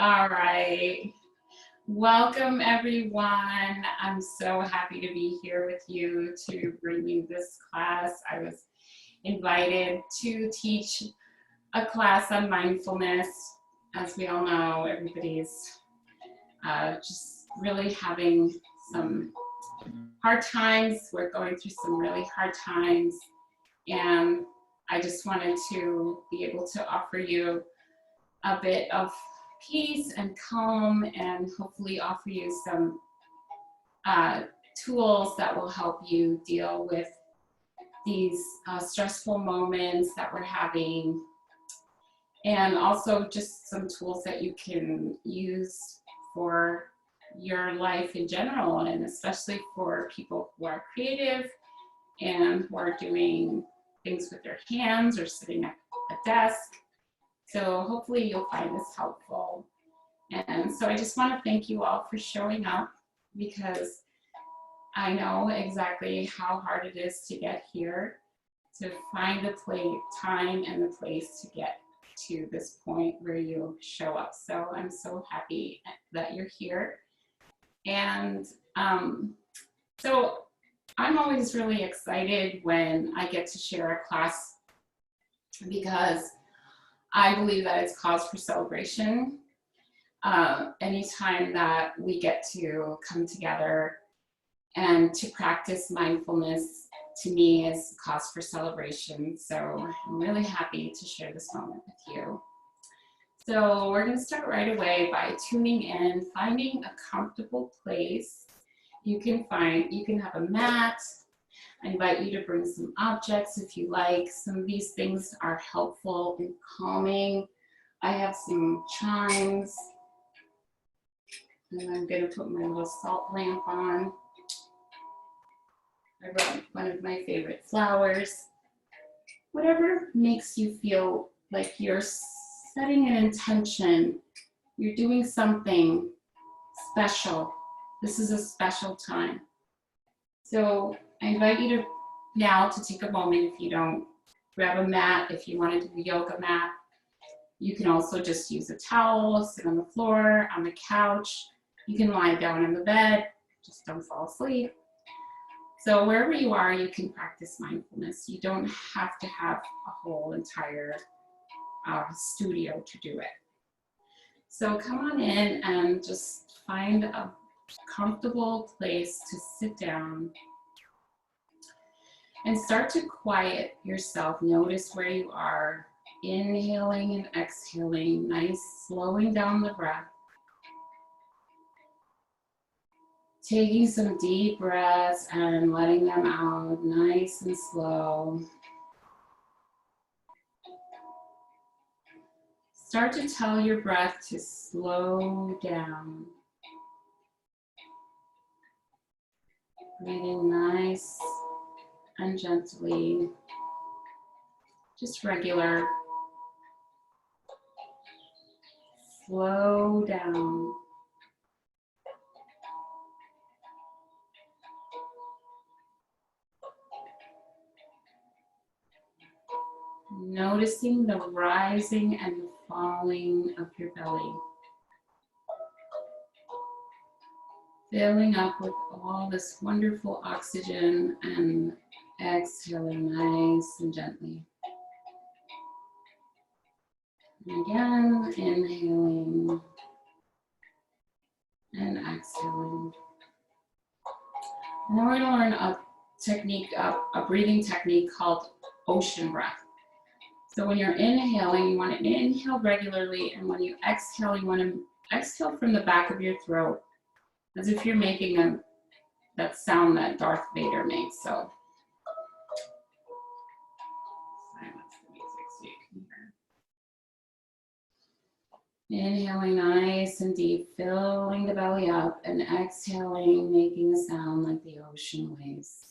All right. Welcome, everyone. I'm so happy to be here with you to bring you this class. I was invited to teach a class on mindfulness. As we all know, everybody's just really having some hard times. We're going through some really hard times. And I just wanted to be able to offer you a bit of peace and calm and hopefully offer you some tools that will help you deal with these stressful moments that we're having, and also just some tools that you can use for your life in general, and especially for people who are creative and who are doing things with their hands or sitting at a desk. So hopefully you'll find this helpful. And so I just want to thank you all for showing up, because I know exactly how hard it is to get here, to find the time and the place to get to this point where you show up. So I'm so happy that you're here. And so I'm always really excited when I get to share a class, because I believe that it's cause for celebration. Anytime that we get to come together and to practice mindfulness, to me, is cause for celebration. So I'm really happy to share this moment with you. So we're going to start right away by tuning in, finding a comfortable place. You can have a mat. I invite you to bring some objects if you like. Some of these things are helpful in calming. I have some chimes, and I'm going to put my little salt lamp on. I brought one of my favorite flowers. Whatever makes you feel like you're setting an intention, you're doing something special. This is a special time. So I invite you to now to take a moment. If you don't, grab a mat. If you want to do a yoga mat, you can also just use a towel, sit on the floor, on the couch. You can lie down in the bed, just don't fall asleep. So wherever you are, you can practice mindfulness. You don't have to have a whole entire studio to do it. So come on in and just find a comfortable place to sit down and start to quiet yourself. Notice where you are, inhaling and exhaling, nice, slowing down the breath. Taking some deep breaths and letting them out nice and slow. Start to tell your breath to slow down. Breathing nice and gently, just regular. Slow down. Noticing the rising and the falling of your belly. Filling up with all this wonderful oxygen and exhaling nice and gently. And again, inhaling and exhaling. And then we're going to learn a breathing technique called ocean breath. So when you're inhaling, you want to inhale regularly, and when you exhale, you want to exhale from the back of your throat, as if you're making that sound that Darth Vader makes. So silence the music so you can hear. Inhaling nice and deep, filling the belly up, and exhaling, making a sound like the ocean waves.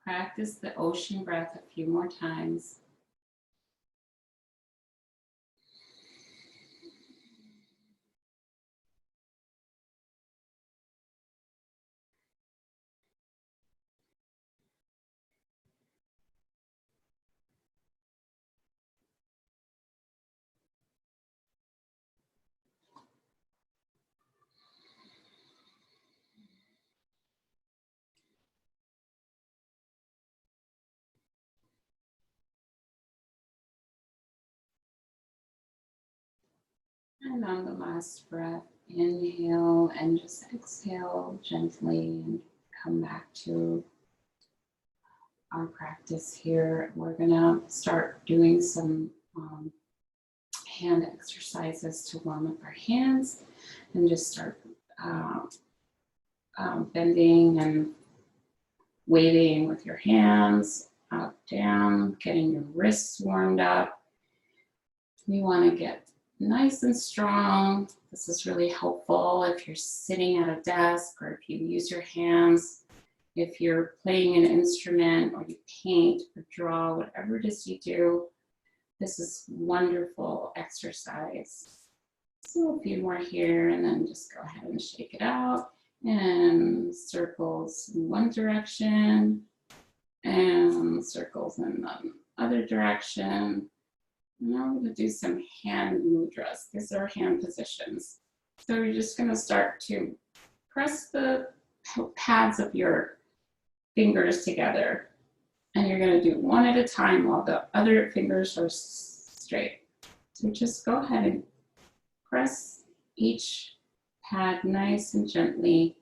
practice the ocean breath a few more times. And on the last breath, inhale and just exhale gently and come back to our practice here. We're gonna start doing some hand exercises to warm up our hands and just start bending and waving with your hands up, down, getting your wrists warmed up. We want to get nice and strong. This is really helpful if you're sitting at a desk or if you use your hands, if you're playing an instrument or you paint or draw, whatever it is you do. This is wonderful exercise. So a few more here and then just go ahead and shake it out. And circles in one direction and circles in the other direction. Now we're going to do some hand mudras. These are hand positions. So you're just going to start to press the pads of your fingers together. And you're going to do one at a time while the other fingers are straight. So just go ahead and press each pad nice and gently,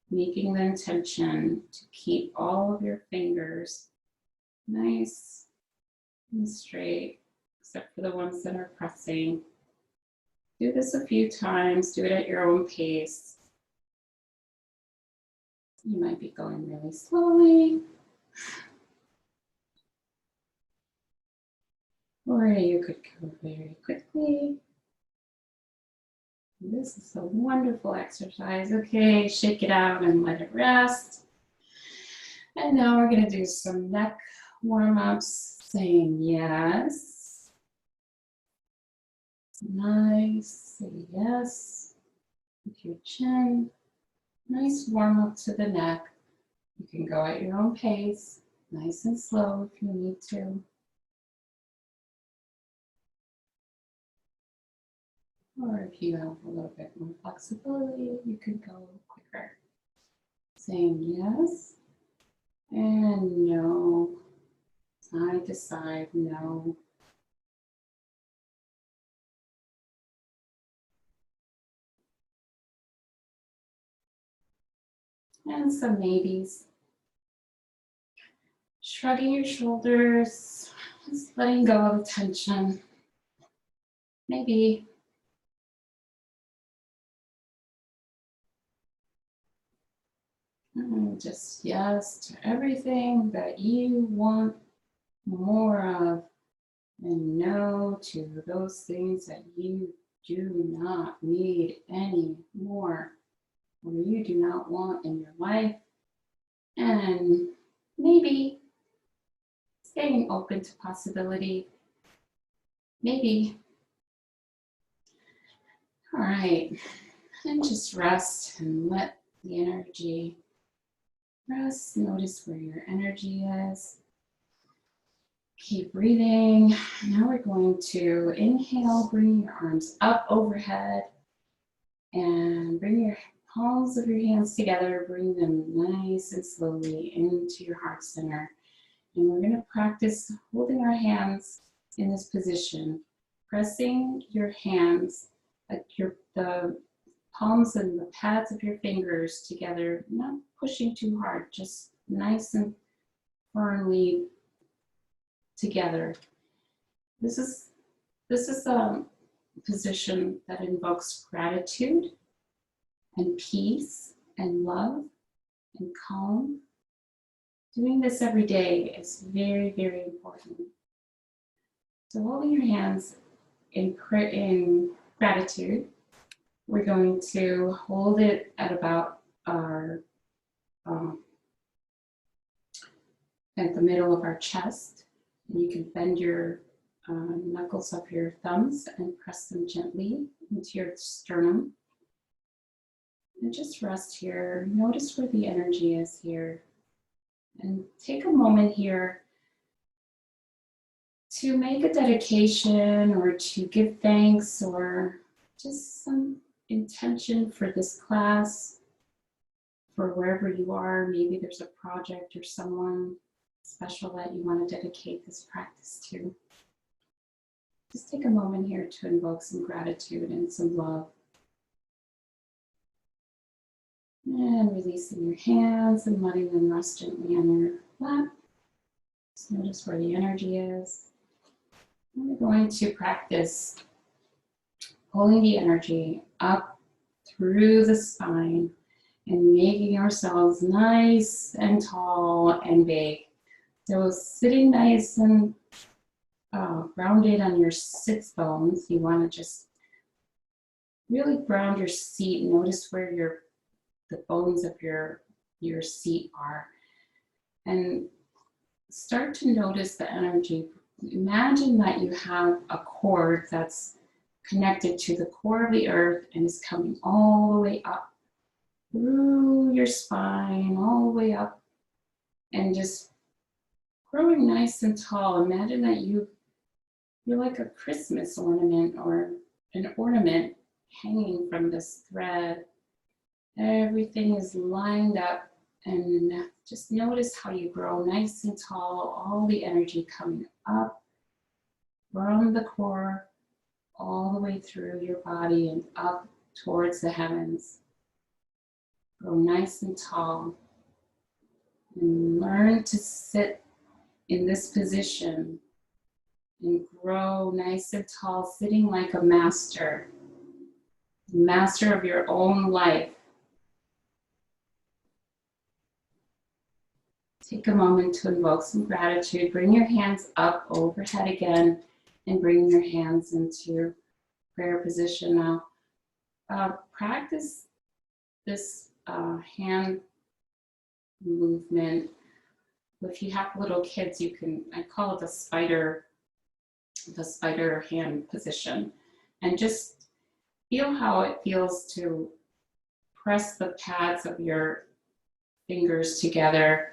making the intention to keep all of your fingers nice and straight, except for the ones that are pressing. Do this a few times, do it at your own pace. You might be going really slowly, or you could go very quickly. This is a wonderful exercise. Okay, shake it out and let it rest. And now we're going to do some neck warm-ups, saying yes. Nice, say yes with your chin. Nice warm-up to the neck. You can go at your own pace, nice and slow if you need to. Or if you have a little bit more flexibility, you can go quicker. Saying yes and no, side to side, no. And some maybes. Shrugging your shoulders, just letting go of the tension. Maybe. And just yes to everything that you want more of, and no to those things that you do not need any more, or you do not want in your life. And maybe staying open to possibility. Maybe. All right, and just rest and let the energy rest. Notice where your energy is. Keep breathing. Now we're going to inhale, bring your arms up overhead and bring your palms of your hands together. Bring them nice and slowly into your heart center. And we're going to practice holding our hands in this position, pressing your hands, like the palms and the pads of your fingers together, not pushing too hard, just nice and firmly together. This is a position that invokes gratitude and peace and love and calm. Doing this every day is very, very important. So holding your hands in gratitude, we're going to hold it at about our at the middle of our chest. And you can bend your knuckles of your thumbs and press them gently into your sternum. And just rest here. Notice where the energy is here. And take a moment here to make a dedication or to give thanks or just some intention for this class, for wherever you are. Maybe there's a project or someone special that you want to dedicate this practice to. Just take a moment here to invoke some gratitude and some love. And releasing your hands and letting them rest gently on your lap. Just notice where the energy is. And we're going to practice pulling the energy up through the spine and making ourselves nice and tall and big. So sitting nice and grounded on your sits bones. You want to just really ground your seat. Notice where the bones of your seat are. And start to notice the energy. Imagine that you have a cord that's connected to the core of the earth and is coming all the way up through your spine, all the way up, and just growing nice and tall. Imagine that you're like a Christmas ornament or an ornament hanging from this thread. Everything is lined up, and just notice how you grow nice and tall, all the energy coming up from the core all the way through your body and up towards the heavens. Grow nice and tall and learn to sit in this position and grow nice and tall, sitting like a master of your own life. Take a moment to invoke some gratitude. Bring your hands up overhead again and bring your hands into prayer position now. Practice this hand movement. If you have little kids, you can, I call it the spider hand position. And just feel how it feels to press the pads of your fingers together.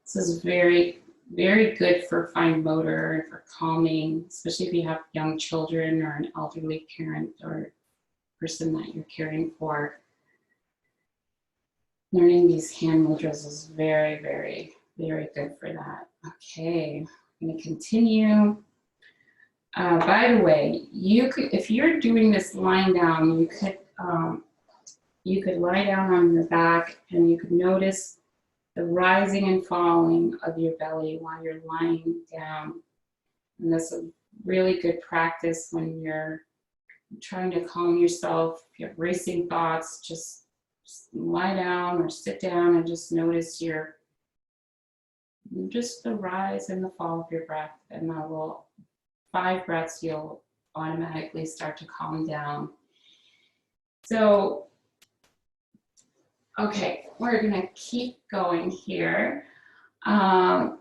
This is very, very good for fine motor and for calming, especially if you have young children or an elderly parent or person that you're caring for. Learning these hand mudras is very, very, very good for that. Okay, I'm going to continue. By the way, you could, if you're doing this lying down, you could lie down on your back and you could notice the rising and falling of your belly while you're lying down. And this is a really good practice when you're trying to calm yourself. If you have racing thoughts, just lie down or sit down and just notice just the rise and the fall of your breath. And that will, 5 breaths, you'll automatically start to calm down. So, okay, we're gonna keep going here. One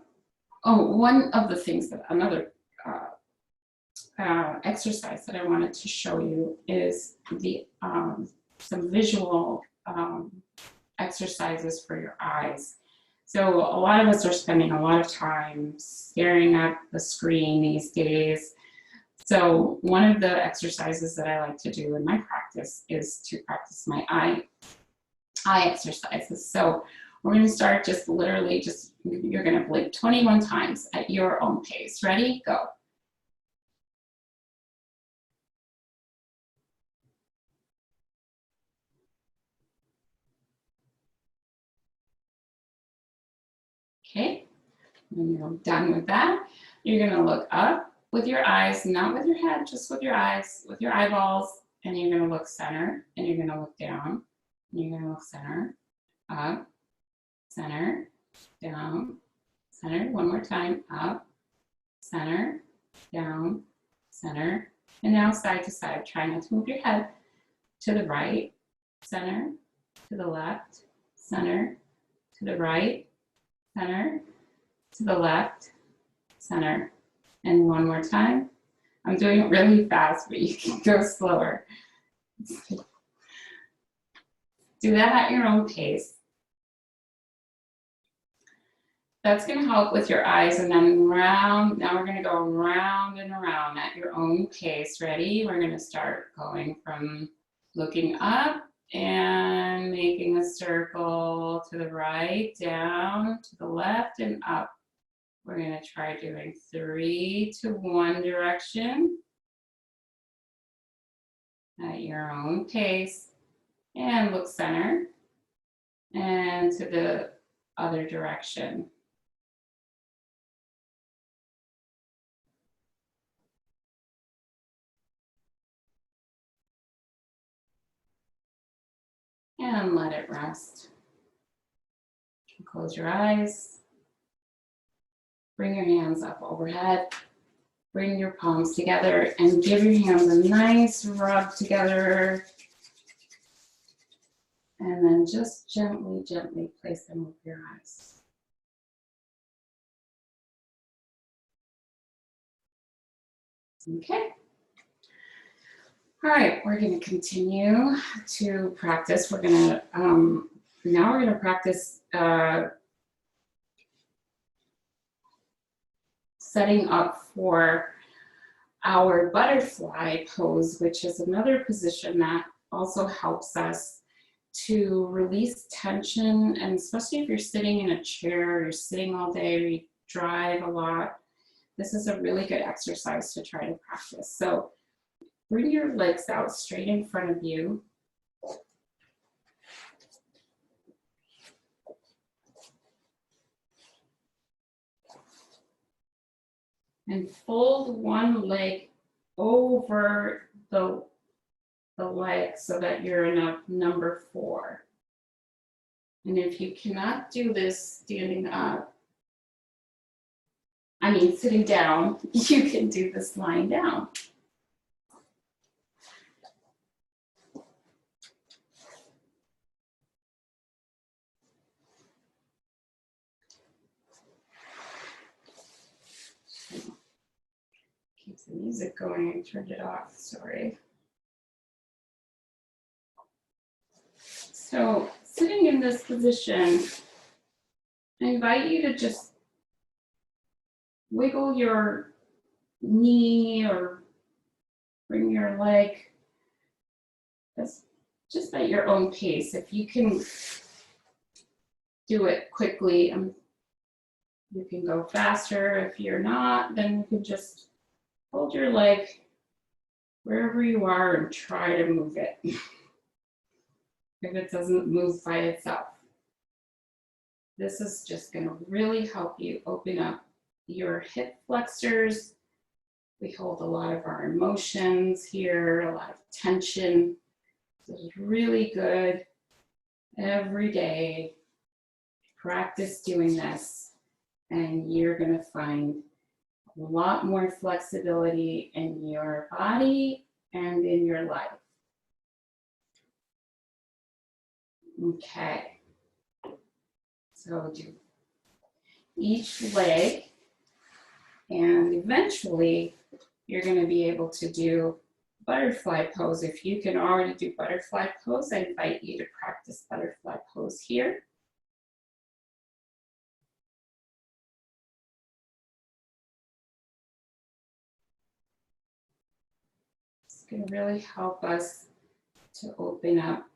of the things that another exercise that I wanted to show you is the some visual exercises for your eyes. So a lot of us are spending a lot of time staring at the screen these days. So one of the exercises that I like to do in my practice is to practice my eye exercises. So we're going to start just literally you're going to blink 21 times at your own pace. Ready? Go. Okay, when you're done with that, you're going to look up with your eyes, not with your head, just with your eyes, with your eyeballs, and you're going to look center, and you're going to look down, and you're going to look center, up, center, down, center. One more time, up, center, down, center, and now side to side. Try not to move your head to the right, center, to the left, center, to the right, center, to the left, center, and one more time. I'm doing it really fast, but you can go slower. Do that at your own pace. That's going to help with your eyes, and then round. Now we're going to go round and around at your own pace. Ready? We're going to start going from looking up and making a circle to the right, down, to the left, and up. We're going to try doing 3 to 1 direction at your own pace, and look center, and to the other direction. And let it rest. Close your eyes. Bring your hands up overhead. Bring your palms together and give your hands a nice rub together. And then just gently, gently place them over your eyes. Okay. All right, we're going to continue to practice. We're going to, now we're going to practice setting up for our butterfly pose, which is another position that also helps us to release tension, and especially if you're sitting in a chair, you're sitting all day, or you drive a lot, this is a really good exercise to try to practice. So bring your legs out straight in front of you. And fold one leg over the leg so that you're in a number 4. And if you cannot do this standing up, sitting down, you can do this lying down. Keeps the music going. I turned it off, sorry. So sitting in this position, I invite you to just wiggle your knee or bring your leg just at your own pace. If you can do it quickly, you can go faster. If you're not, then you can just hold your leg wherever you are and try to move it. If it doesn't move by itself. This is just going to really help you open up your hip flexors. We hold a lot of our emotions here, a lot of tension. This is really good. Every day, practice doing this, and you're going to find a lot more flexibility in your body and in your life. Okay. So do each leg, and eventually you're going to be able to do butterfly pose. If you can already do butterfly pose, I invite you to practice butterfly pose here. It's going to really help us to open up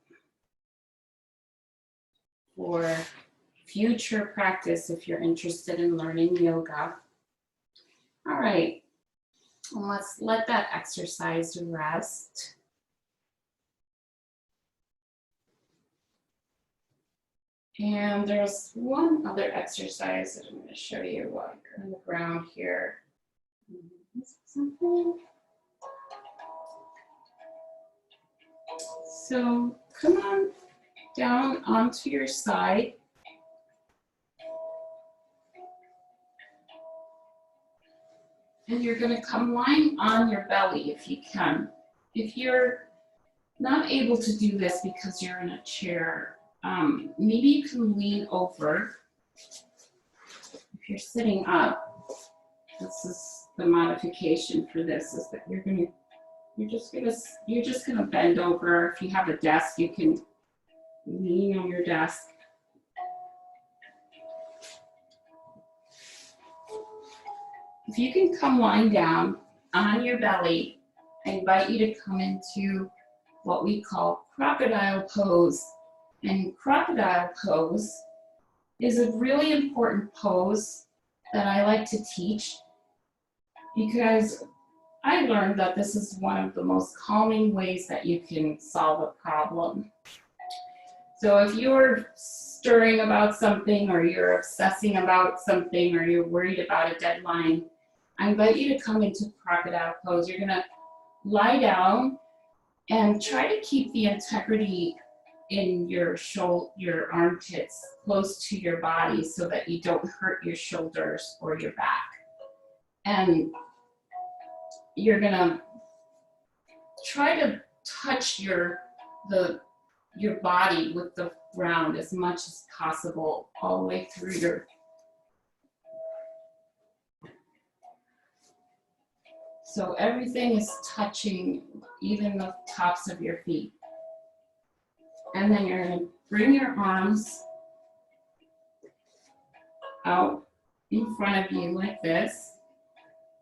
for future practice if you're interested in learning yoga. All right, and let's let that exercise rest. And there's one other exercise that I'm going to show you while you're on the ground here. So come on down onto your side. And you're going to come lying on your belly if you can. If you're not able to do this because you're in a chair, maybe you can lean over. If you're sitting up, this is the modification for this, is that you're just gonna bend over. If you have a desk, you can lean on your desk. If you can come lying down on your belly, I invite you to come into what we call Crocodile Pose. And Crocodile Pose is a really important pose that I like to teach because I learned that this is one of the most calming ways that you can solve a problem. So if you're stirring about something, or you're obsessing about something, or you're worried about a deadline, I invite you to come into Crocodile Pose. You're gonna lie down and try to keep the integrity in your armpits close to your body so that you don't hurt your shoulders or your back. And you're gonna try to touch your body with the ground as much as possible, all the way through your so everything is touching, even the tops of your feet. And then you're going to bring your arms out in front of you like this,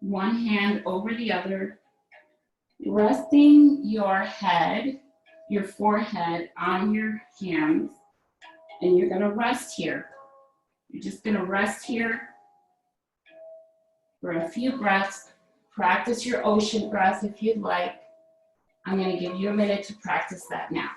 one hand over the other, resting your head, your forehead on your hands, and you're going to rest here. You're just going to rest here for a few breaths. Practice your ocean breath if you'd like. I'm going to give you a minute to practice that now.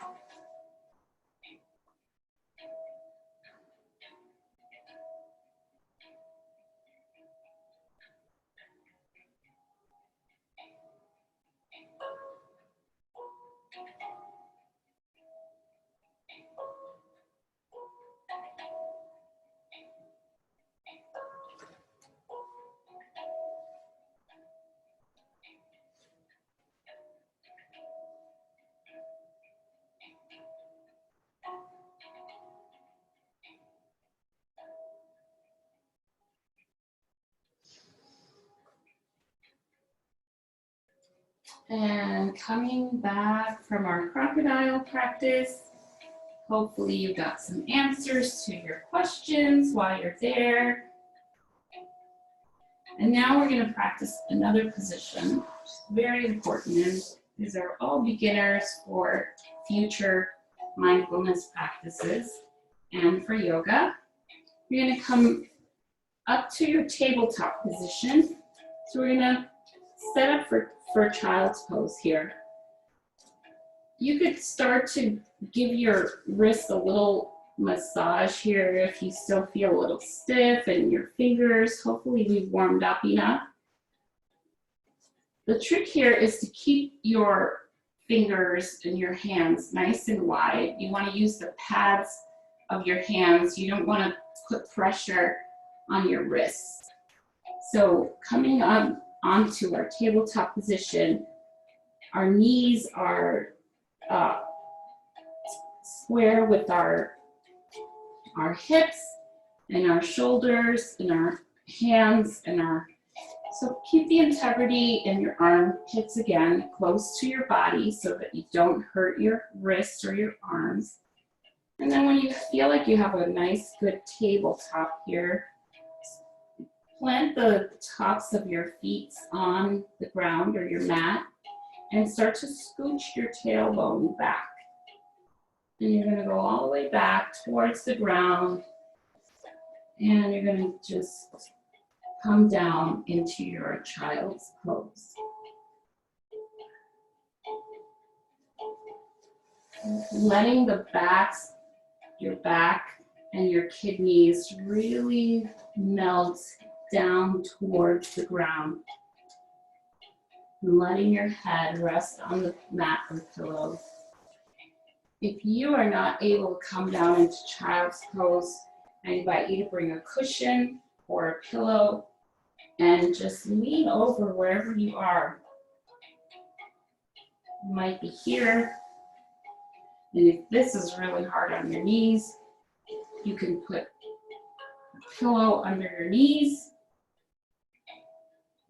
And coming back from our crocodile practice, hopefully you got some answers to your questions while you're there. And now we're going to practice another position, which is very important. And these are all beginners for future mindfulness practices and for yoga. You're going to come up to your tabletop position. So we're going to set up for child's pose here. You could start to give your wrists a little massage here if you still feel a little stiff, and your fingers, hopefully we've warmed up enough. The trick here is to keep your fingers and your hands nice and wide. You want to use the pads of your hands. You don't want to put pressure on your wrists. So coming up onto our tabletop position, our knees are square with our hips and our shoulders and our hands and so keep the integrity in your armpits again, close to your body so that you don't hurt your wrists or your arms. And then when you feel like you have a nice good tabletop here, plant the tops of your feet on the ground or your mat and start to scooch your tailbone back. And you're going to go all the way back towards the ground, and you're going to just come down into your child's pose. Letting the backs, your back and your kidneys really melt down towards the ground. And letting your head rest on the mat or pillow. If you are not able to come down into child's pose, I invite you to bring a cushion or a pillow and just lean over wherever you are. You might be here. And if this is really hard on your knees, you can put pillow under your knees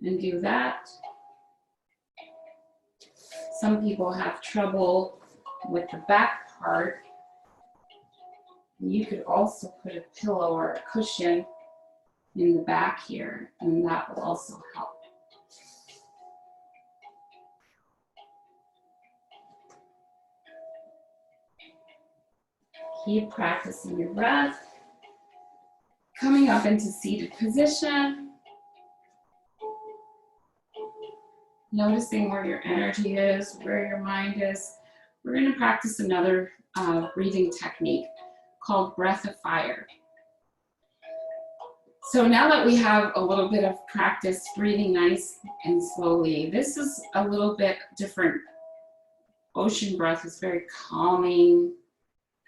and do that. Some people have trouble with the back part. You could also put a pillow or a cushion in the back here, and that will also help. Keep practicing your breath. Coming up into seated position. Noticing where your energy is, where your mind is. We're going to practice another breathing technique called breath of fire. So now that we have a little bit of practice breathing nice and slowly, this is a little bit different. Ocean breath is very calming,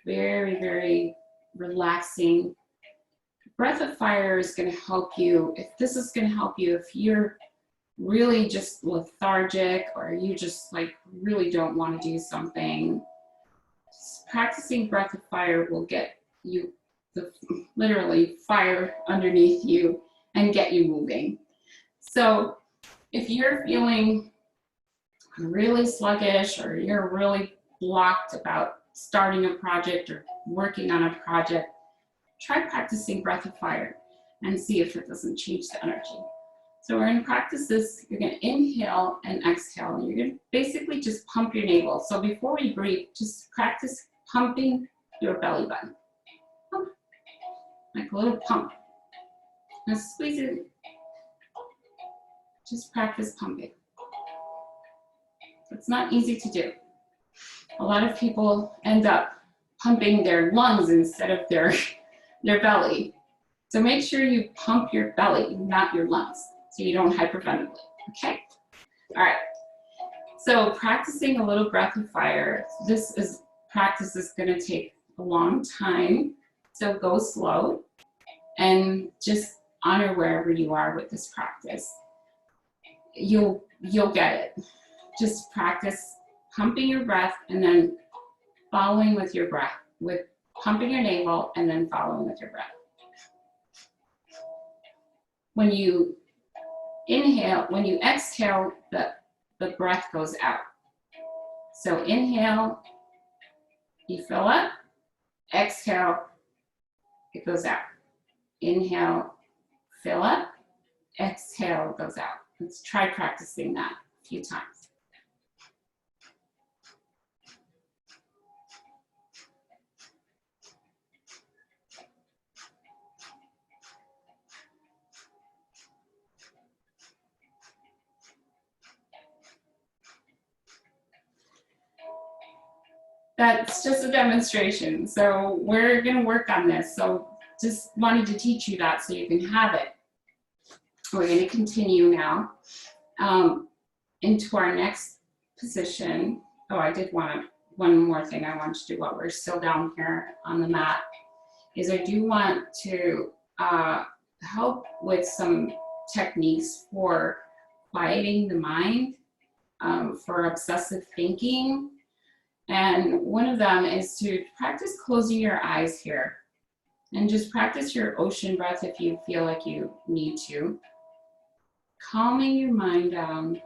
very, very relaxing. Breath of fire is going to help you. If this is going to help you, if you're really just lethargic or you just like really don't want to do something, practicing breath of fire will get you literally fire underneath you and get you moving. So if you're feeling really sluggish or you're really blocked about starting a project or working on a project, try practicing breath of fire and see if it doesn't change the energy. So we're going to practice this. You're going to inhale and exhale, and you're going to basically just pump your navel. So before we breathe, just practice pumping your belly button. Pump, like a little pump. Now squeeze it. Just practice pumping. It's not easy to do. A lot of people end up pumping their lungs instead of their belly. So make sure you pump your belly, not your lungs, so you don't hyperventilate, okay? All right, so practicing a little breath of fire. Practice is gonna take a long time, so go slow and just honor wherever you are with this practice. You'll get it. Just practice pumping your breath and then following with your breath, with pumping your navel and then following with your breath. When you inhale, when you exhale, the breath goes out. So inhale, you fill up, exhale, it goes out. Inhale, fill up, exhale, goes out. Let's try practicing that a few times. That's just a demonstration. So we're going to work on this. So just wanted to teach you that so you can have it. We're going to continue now into our next position. Oh, I did want one more thing I want to do while we're still down here on the mat is I do want to help with some techniques for quieting the mind, for obsessive thinking. And one of them is to practice closing your eyes here and just practice your ocean breath if you feel like you need to. Calming your mind down,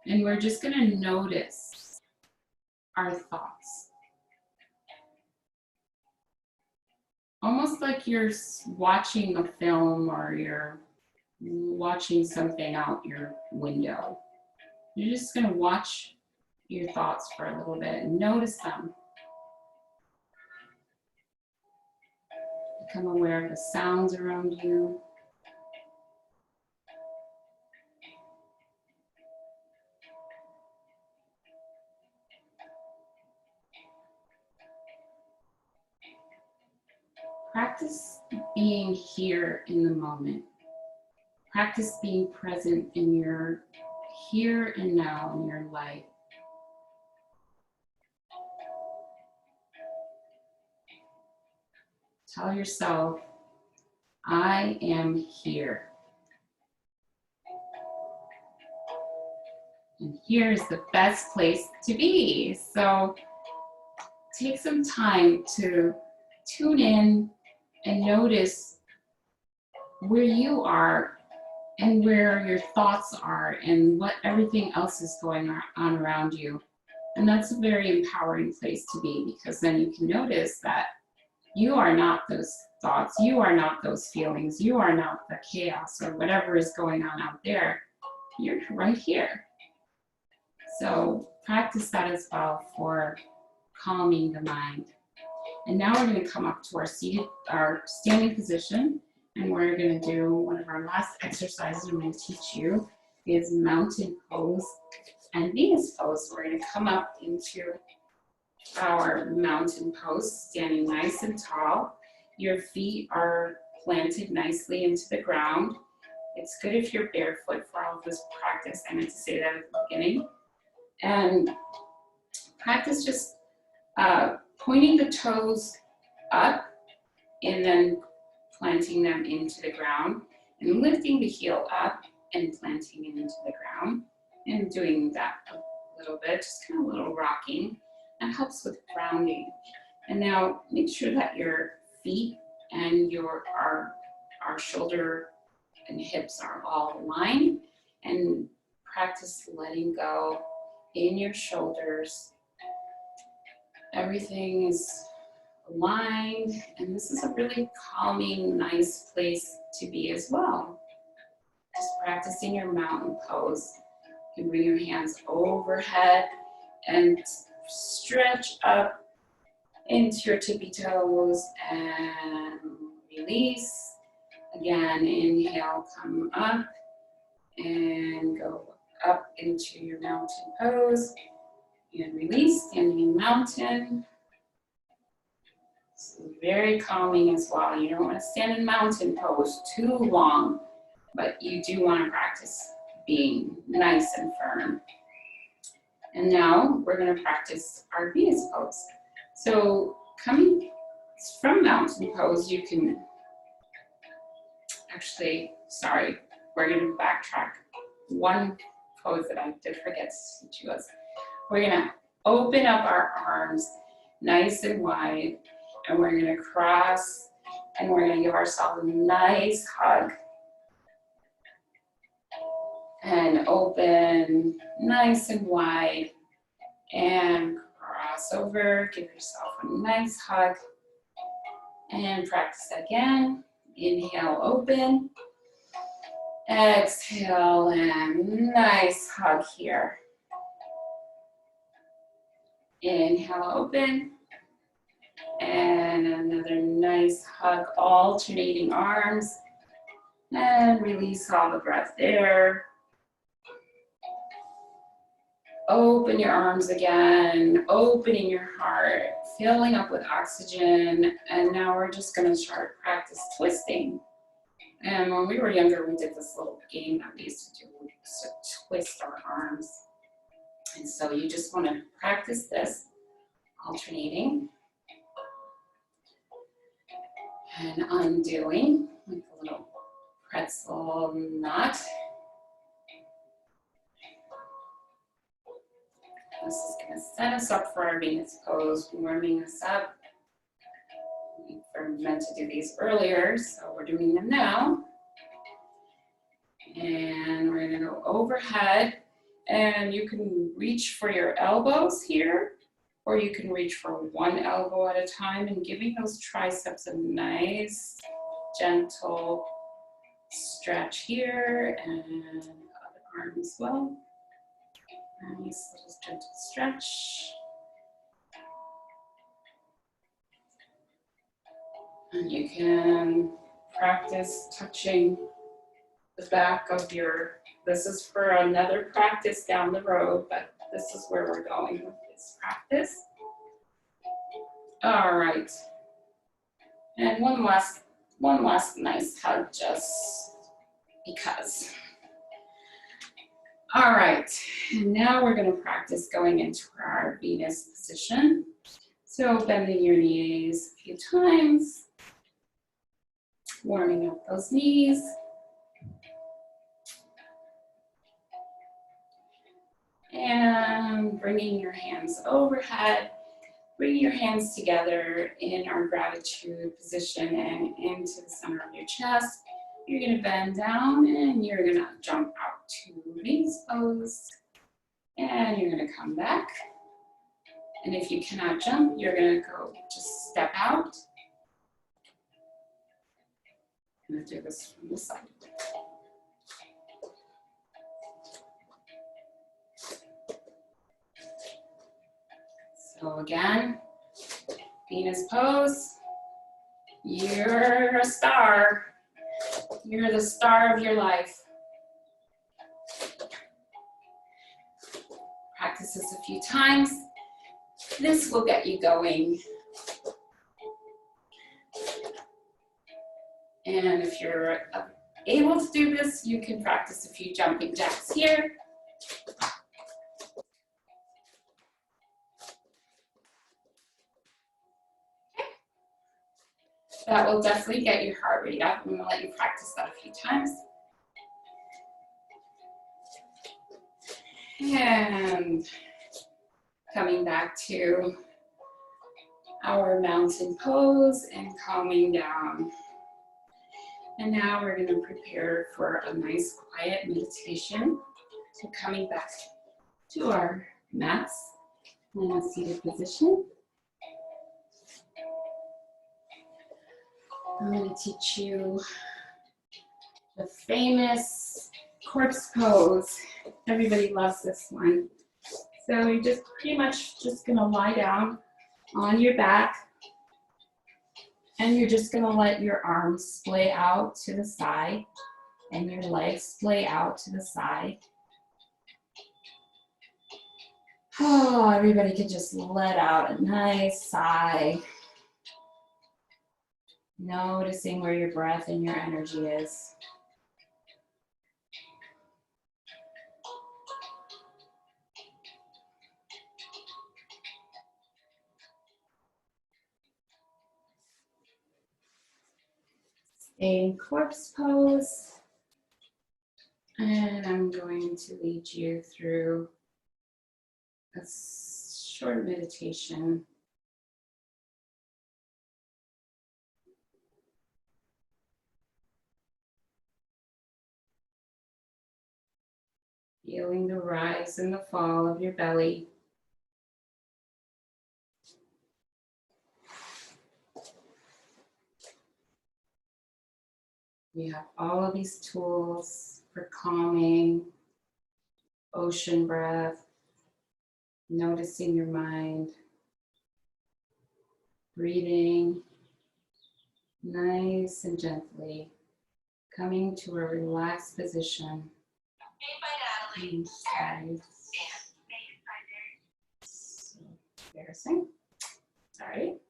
and we're just going to notice our thoughts. Almost like you're watching a film or you're watching something out your window. You're just going to watch your thoughts for a little bit and notice them. Become aware of the sounds around you. Practice being here in the moment. Practice being present in your here and now in your life. Tell yourself, I am here. And here is the best place to be. So take some time to tune in and notice where you are and where your thoughts are and what everything else is going on around you. And that's a very empowering place to be, because then you can notice that you are not those thoughts, you are not those feelings, you are not the chaos or whatever is going on out there. You're right here. So practice that as well for calming the mind. And now we're going to come up to our standing position, and we're going to do one of our last exercises I'm going to teach you is mountain pose and Venus pose. We're going to come up into our mountain pose, standing nice and tall. Your feet are planted nicely into the ground. It's good if you're barefoot for all of this practice. I meant to say that at the beginning. And practice just pointing the toes up and then planting them into the ground, and lifting the heel up and planting it into the ground, and doing that a little bit, just kind of a little rocking. That helps with grounding. And now make sure that your feet and our shoulder and hips are all aligned, and practice letting go in your shoulders. Everything is aligned, and this is a really calming, nice place to be as well. Just practicing your mountain pose. You can bring your hands overhead and stretch up into your tippy toes and release. Again, inhale, come up and go up into your mountain pose and release, standing in mountain. It's very calming as well. You don't want to stand in mountain pose too long, but you do want to practice being nice and firm. And now we're going to practice our Venus pose. So coming from mountain pose, you can we're going to backtrack. One pose that I did forget to teach you was, we're going to open up our arms nice and wide, and we're going to cross, and we're going to give ourselves a nice hug. And open nice and wide, and cross over, give yourself a nice hug, and practice again. Inhale, open. Exhale, and nice hug here. Inhale, open. And another nice hug, alternating arms. And release all the breath there. Open your arms again, opening your heart, filling up with oxygen. And now we're just going to start practice twisting. And when we were younger, we did this little game that we used to do. We used to twist our arms. And so you just want to practice this, alternating and undoing, like a little pretzel knot. This is going to set us up for our Venus pose, warming us up. We were meant to do these earlier, so we're doing them now. And we're going to go overhead, and you can reach for your elbows here, or you can reach for one elbow at a time, and giving those triceps a nice, gentle stretch here, and other arm as well. Nice little gentle stretch. And you can practice touching the back of this is for another practice down the road, but this is where we're going with this practice. All right. And one last nice hug, just because. All right, and now we're going to practice going into our Venus position. So bending your knees a few times, warming up those knees. And bringing your hands overhead, bring your hands together in our gratitude position and into the center of your chest. You're gonna bend down and you're gonna jump out to release pose. And you're gonna come back. And if you cannot jump, you're gonna go just step out. I'm gonna do this from this side. So again, Venus pose. You're a star. You're the star of your life. Practice this a few times. This will get you going. And if you're able to do this, you can practice a few jumping jacks here. That will definitely get your heart rate up. I'm gonna let you practice that a few times. And coming back to our mountain pose and calming down. And now we're gonna prepare for a nice quiet meditation. So coming back to our mats in a seated position. I'm gonna teach you the famous corpse pose. Everybody loves this one. So you're just pretty much just gonna lie down on your back and you're just gonna let your arms splay out to the side and your legs splay out to the side. Oh, everybody can just let out a nice sigh. Noticing where your breath and your energy is. Stay in corpse pose. And I'm going to lead you through a short meditation. Feeling the rise and the fall of your belly. We have all of these tools for calming, ocean breath, noticing your mind, breathing nice and gently, coming to a relaxed position. So embarrassing. Sorry.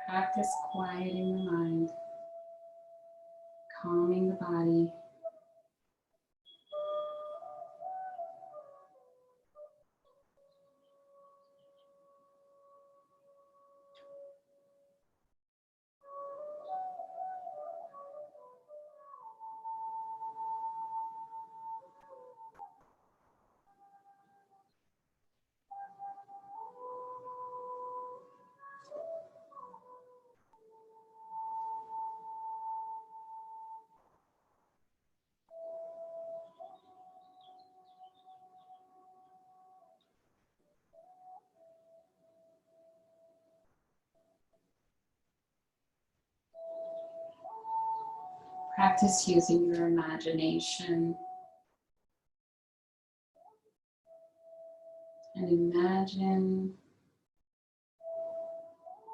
Practice quieting the mind, calming the body. Practice using your imagination and imagine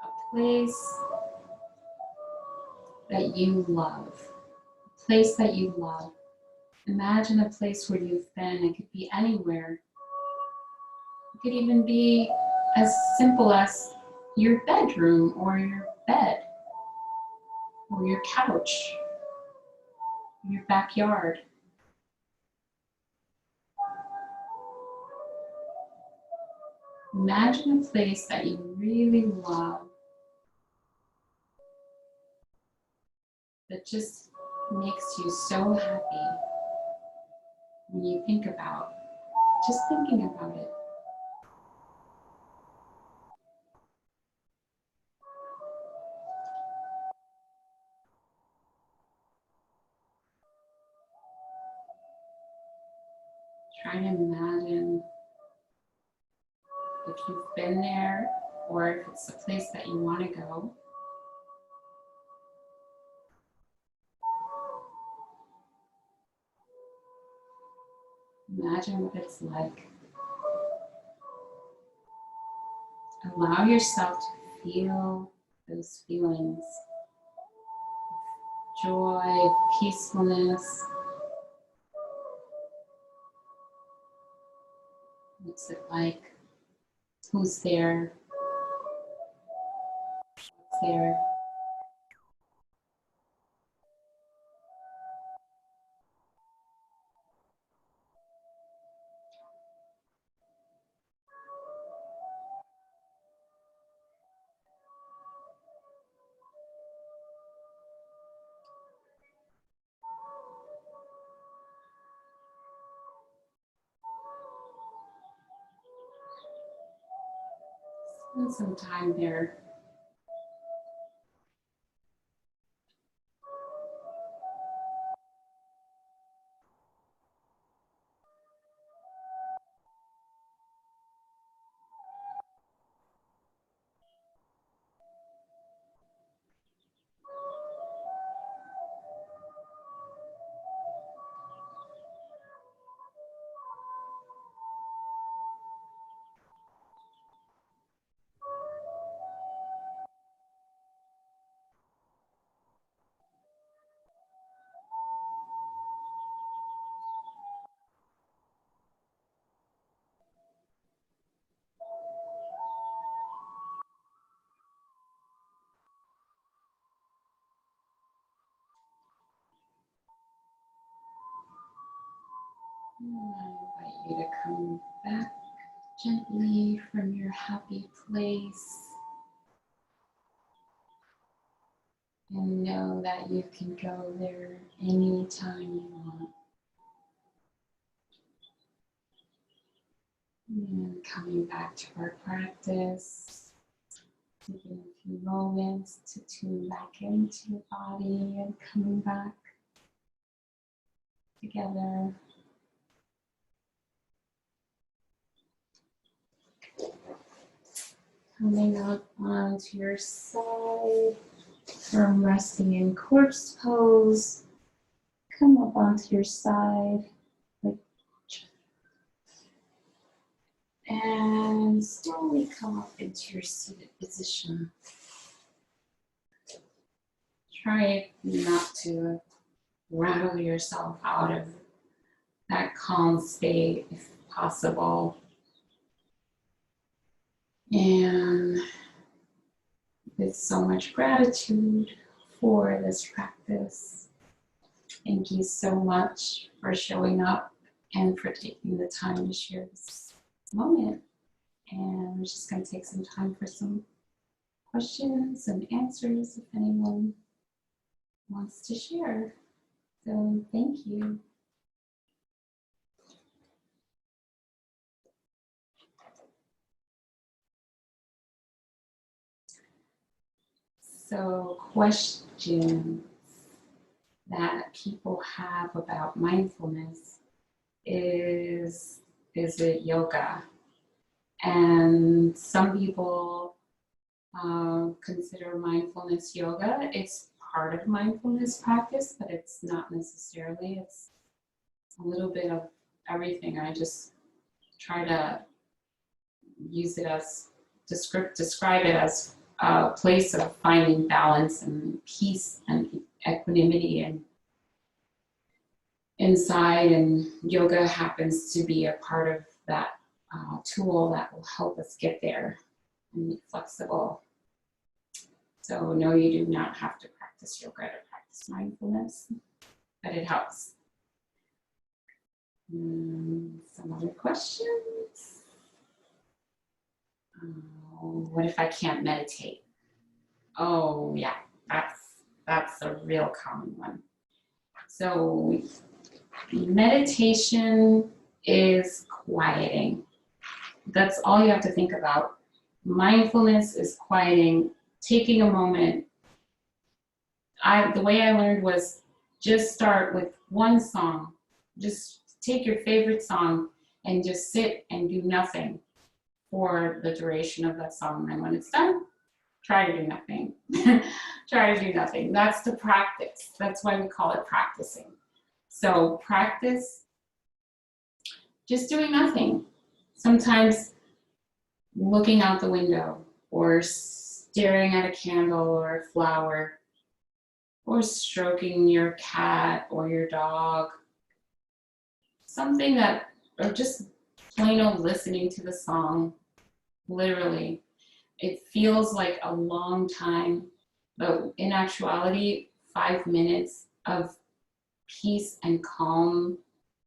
a place that you love. A place that you love. Imagine a place where you've been. It could be anywhere. It could even be as simple as your bedroom or your bed or your couch, or your backyard. Imagine a place that you really love that just makes you so happy when you think about, just thinking about it. Try to imagine if you've been there or if it's a place that you want to go. Imagine what it's like. Allow yourself to feel those feelings of joy, peacefulness. What's it like? Who's there? What's there? Spend some time there. I invite you to come back gently from your happy place and know that you can go there anytime you want. And coming back to our practice, taking a few moments to tune back into your body and coming back together. Coming up onto your side from resting in corpse pose. Come up onto your side and slowly come up into your seated position. Try not to rattle yourself out of that calm state if possible. And with so much gratitude for this practice, thank you so much for showing up and for taking the time to share this moment. And we're just going to take some time for some questions and answers if anyone wants to share. So thank you. So questions that people have about mindfulness is it yoga? And some people consider mindfulness yoga. It's part of mindfulness practice, but it's not necessarily. It's a little bit of everything. I just try to use it as, describe it as a place of finding balance and peace and equanimity and inside, and yoga happens to be a part of that tool that will help us get there and be flexible. So no, you do not have to practice yoga to practice mindfulness, but it helps. Some other questions? What if I can't meditate? Oh yeah, that's a real common one. So meditation is quieting. That's all you have to think about. Mindfulness is quieting, taking a moment. The way I learned was just start with one song. Just take your favorite song and just sit and do nothing for the duration of that song. And when it's done, try to do nothing. Try to do nothing. That's the practice. That's why we call it practicing. So practice just doing nothing. Sometimes looking out the window or staring at a candle or a flower or stroking your cat or your dog. Something that, or just plain old listening to the song, literally. It feels like a long time, but in actuality, 5 minutes of peace and calm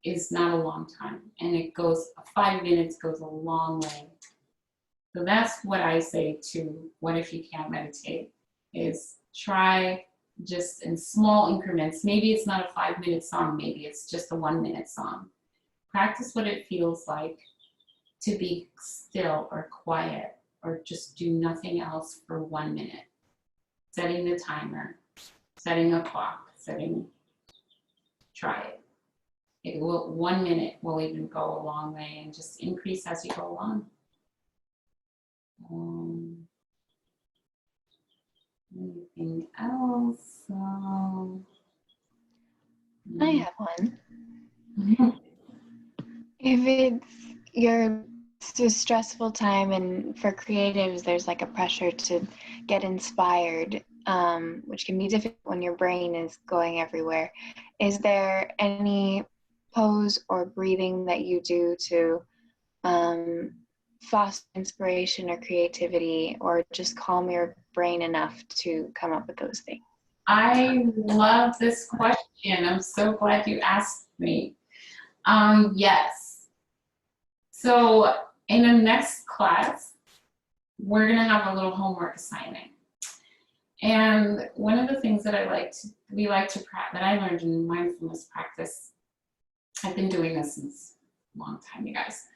is not a long time. And it goes, 5 minutes goes a long way. So that's what I say to what if you can't meditate, is try just in small increments. Maybe it's not a 5-minute song, maybe it's just a 1-minute song. Practice what it feels like to be still or quiet or just do nothing else for 1 minute. Setting the timer, setting a clock, try it. It will, 1 minute will even go a long way, and just increase as you go along. Anything else? I have one. If it's a stressful time, and for creatives there's like a pressure to get inspired, which can be difficult when your brain is going everywhere, is there any pose or breathing that you do to foster inspiration or creativity, or just calm your brain enough to come up with those things? I love this question. I'm so glad you asked me. Yes. So in the next class, we're gonna have a little homework assignment. And one of the things that we like to practice, that I learned in mindfulness practice, I've been doing this since a long time, you guys.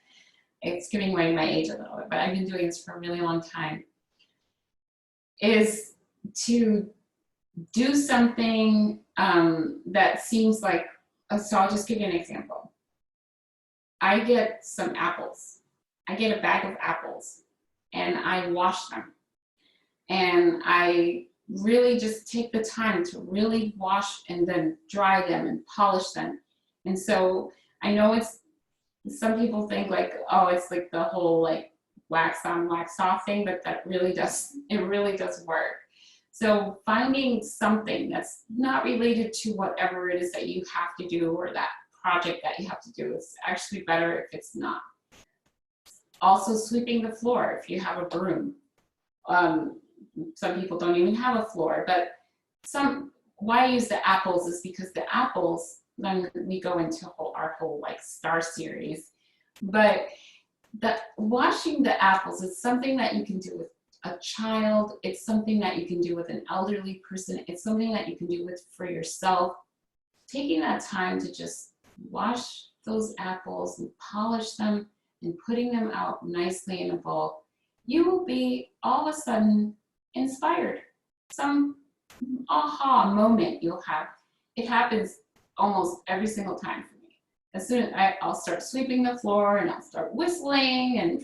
It's giving away my age a little bit, but I've been doing this for a really long time, is to do something that seems like, so I'll just give you an example. I get some apples. I get a bag of apples and I wash them. And I really just take the time to really wash and then dry them and polish them. And so I know some people think like, oh, it's like the whole like wax on, wax off thing, but it really does work. So finding something that's not related to whatever it is that you have to do or that project that you have to do is actually better if it's not. Also sweeping the floor if you have a broom. Some people don't even have a floor, but why I use the apples is because the apples, then we go into our whole like star series, but washing the apples is something that you can do with a child. It's something that you can do with an elderly person. It's something that you can do for yourself. Taking that time to just wash those apples and polish them and putting them out nicely in a bowl, you will be all of a sudden inspired. Some aha moment you'll have. It happens almost every single time for me. As soon as I'll start sweeping the floor and I'll start whistling and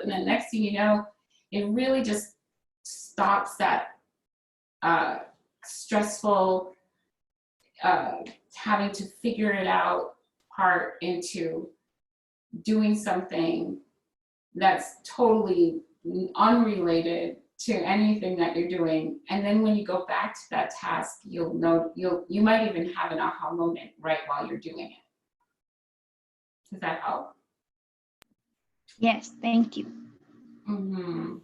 then next thing you know, it really just stops that stressful having to figure it out part into doing something that's totally unrelated to anything that you're doing. And then when you go back to that task, you'll know, you might even have an aha moment right while you're doing it. Does that help? Yes, thank you. Mm-hmm.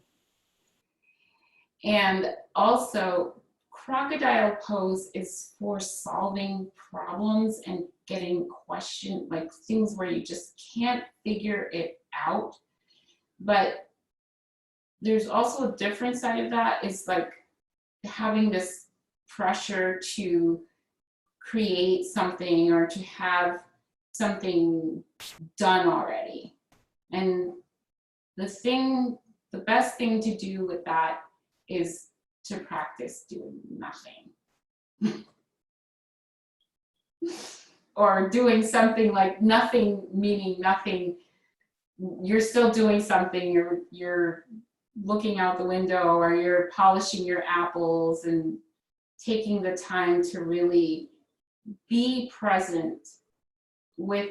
And also, Crocodile Pose is for solving problems and getting questions, like things where you just can't figure it out. But there's also a different side of that, is like having this pressure to create something or to have something done already. And the best thing to do with that is to practice doing nothing. Or doing something like nothing, meaning nothing. You're still doing something, you're looking out the window, or you're polishing your apples, and taking the time to really be present with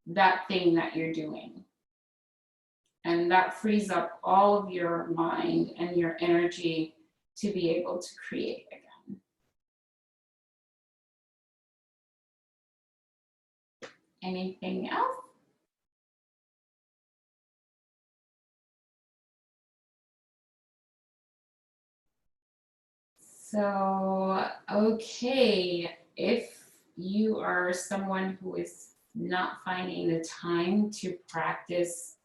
that thing that you're doing. And that frees up all of your mind and your energy to be able to create again. Anything else? So, okay, if you are someone who is not finding the time to practice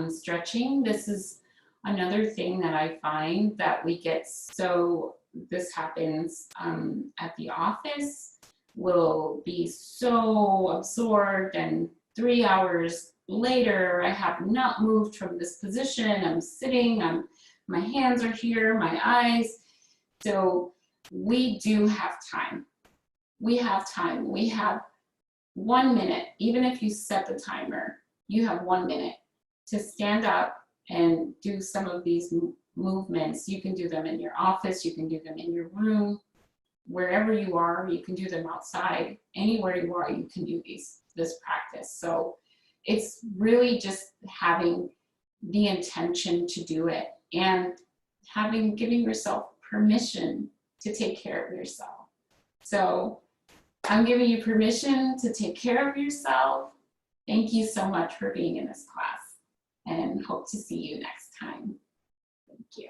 stretching, this is another thing that I find that we get, so this happens at the office. We'll be so absorbed, and 3 hours later, I have not moved from this position. I'm sitting, my hands are here, my eyes. So we do have time. We have time. We have 1 minute, even if you set the timer, you have 1 minute to stand up and do some of these movements. You can do them in your office, you can do them in your room, wherever you are, you can do them outside, anywhere you are, you can do this practice. So it's really just having the intention to do it, and giving yourself permission to take care of yourself. So I'm giving you permission to take care of yourself. Thank you so much for being in this class, and hope to see you next time. Thank you.